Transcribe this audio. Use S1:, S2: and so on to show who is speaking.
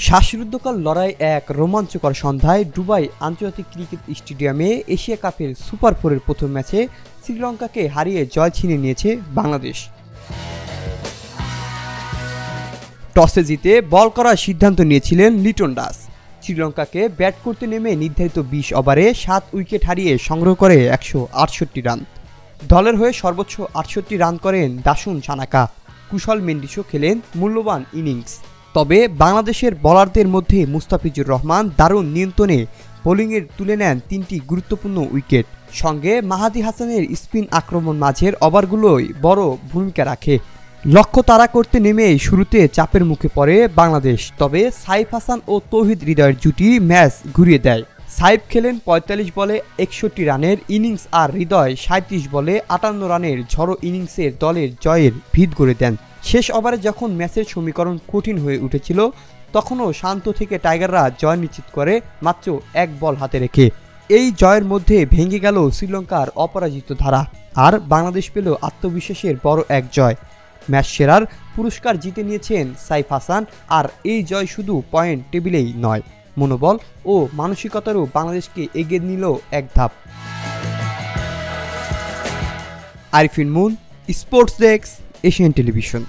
S1: শ্বাসরুদ্ধকর লড়াই এক রোমাঞ্চকর সন্ধ্যায় দুবাই আন্তর্জাতিক ক্রিকেট স্টেডিয়ামে এশিয়া কাপের সুপার ফোরের প্রথম ম্যাচে শ্রীলঙ্কাকে হারিয়ে জয় ছিনিয়ে নিয়েছে বাংলাদেশ। টসে জিতে বল করার সিদ্ধান্ত নিয়েছিলেন লিটন দাস। শ্রীলঙ্কাকে ব্যাট করতে নেমে নির্ধারিত ২০ ওভারে ৭ উইকেট হারিয়ে সংগ্রহ করে ১৬৮ রান। দলের হয়ে সর্বোচ্চ ৬৮ রান করেন দাসুন সানাকা। কুশল মেন্ডিসও খেলেন মূল্যবান ইনিংস। তবে বাংলাদেশের বোলারদের মধ্যে মুস্তাফিজুর রহমান দারুণ নিয়ন্ত্রণে বোলিংয়ের তুলে নেন ৩টি গুরুত্বপূর্ণ উইকেট। সঙ্গে মাহাদি হাসানের স্পিন আক্রমণ মাঝের ওভারগুলোই বড় ভূমিকা রাখে। লক্ষ্য তাড়া করতে নেমে শুরুতে চাপের মুখে পড়ে বাংলাদেশ, তবে সাইফ হাসান ও তৌহিদ হৃদয়ের জুটি ম্যাচ ঘুরিয়ে দেয়। সাইফ খেলেন ৪৫ বলে ৬১ রানের ইনিংস আর হৃদয় ৩৭ বলে ৫৮ রানের ঝড়ো ইনিংসের দলের জয়ের ভিত গড়ে দেন। শেষ ওভারে যখন ম্যাচের সমীকরণ কঠিন হয়ে উঠেছিল তখনও শান্ত থেকে টাইগাররা জয় নিশ্চিত করে মাত্র ১ বল হাতে রেখে। এই জয়ের মধ্যে ভেঙে গেল শ্রীলঙ্কার অপরাজিত ধারা, আর বাংলাদেশ পেল আত্মবিশ্বাসের বড় এক জয়। ম্যাচ সেরার পুরস্কার জিতে নিয়েছেন সাইফ হাসান। আর এই জয় শুধু পয়েন্ট টেবিলেই নয়, মনোবল ও মানসিকতারও বাংলাদেশকে এগিয়ে নিল এক ধাপ। Arifin moon, sports desk, Asian television.